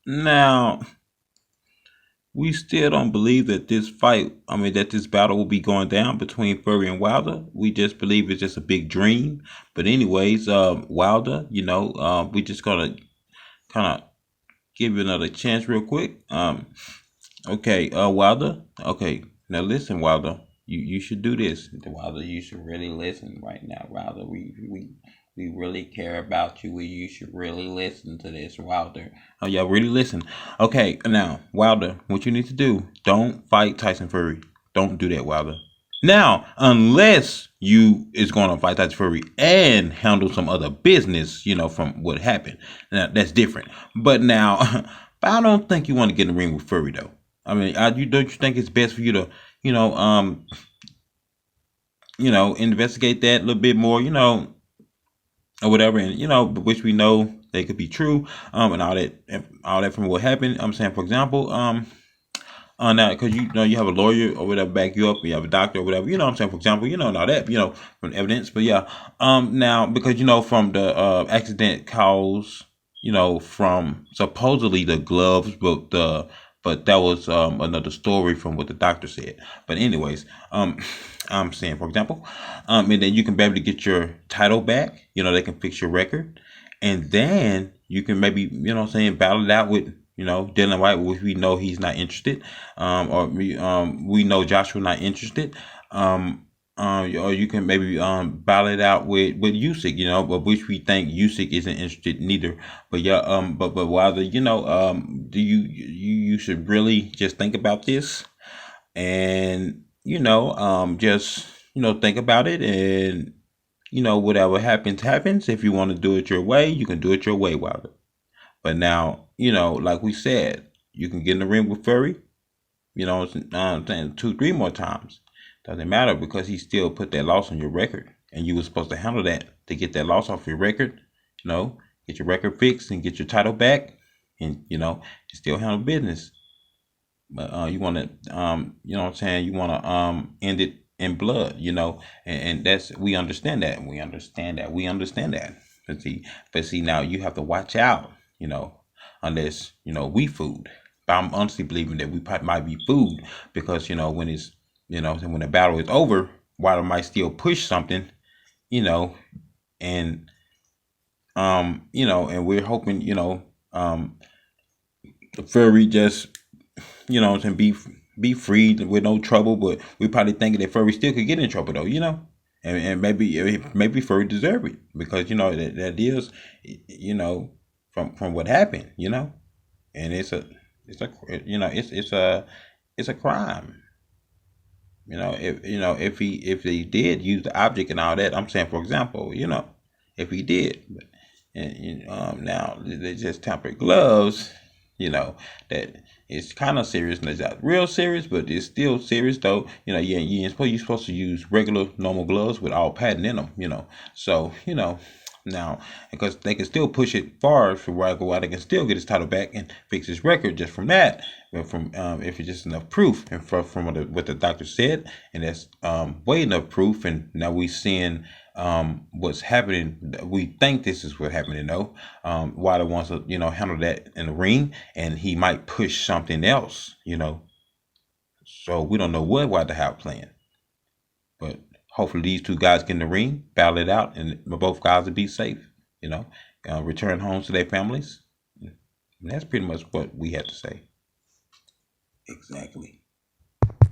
Now, we still don't believe that this fight, I mean, that this battle will be going down between Fury and Wilder. We just believe it's just a big dream. But anyways, Wilder, we just gonna kind of give you another chance real quick. Okay, Wilder. Okay, now listen, Wilder. You should do this, Wilder. You should really listen right now, Wilder. We really care about you. You should really listen to this, Wilder. Oh, yeah, really listen. Okay, now, Wilder, what you need to do? Don't fight Tyson Fury. Don't do that, Wilder. Now, unless you is going to fight Tyson Fury and handle some other business, from what happened. Now, that's different. But now, I don't think you want to get in the ring with Fury, though. I mean, don't you think it's best for you to, you know, um, investigate that a little bit more, or whatever, and which we know they could be true, and all that from what happened. I'm saying, for example, on that, because you have a lawyer or whatever back you up, you have a doctor or whatever, what I'm saying, for example, and all that, from evidence. But yeah, now, because from the accident cause, from supposedly the gloves, but that was another story from what the doctor said. But anyways, I'm saying, for example, and then you can be able to get your title back. They can fix your record, and then you can maybe, what I'm saying, battle it out with, Dylan White, which we know he's not interested, or we know Joshua not interested, or you can maybe battle it out with Usyk, but which we think Usyk isn't interested neither. But yeah, but Wilder, do you should really just think about this, and just think about it, and whatever happens. If you want to do it your way, you can do it your way, Wilder. But now, like we said, you can get in the ring with Fury, I'm saying, 2, 3 more times. Doesn't matter, because he still put that loss on your record, and you were supposed to handle that to get that loss off your record. Get your record fixed and get your title back, and still handle business. But you want to, you know what I'm saying, you want to end it in blood, and that's, we understand that, we understand that. But see, now you have to watch out, unless we food. But I'm honestly believing that we might be food, because when it's, when the battle is over, Wilder might still push something, you know, and and we're hoping, Fury just, and be free with no trouble. But we probably thinking that Furry still could get in trouble, though, and maybe Furry deserve it, because that is, from what happened, and it's a crime. If he did use the object and all that, I'm saying, for example, if he did, and now they just tempered gloves, that it's kind of serious, and it's not real serious, but it's still serious, though. You're supposed to use regular normal gloves with all padding in them, so now, because they can still push it far for while they can still get his title back and fix his record just from that. But from if it's just enough proof, and from what the doctor said, and that's way enough proof, and now we seeing what's happening. We think this is what happening, though. Wilder wants to handle that in the ring, and he might push something else, So we don't know what Wilder have planned, but hopefully these two guys get in the ring, battle it out, and both guys will be safe. Return home to their families. And that's pretty much what we have to say. Exactly.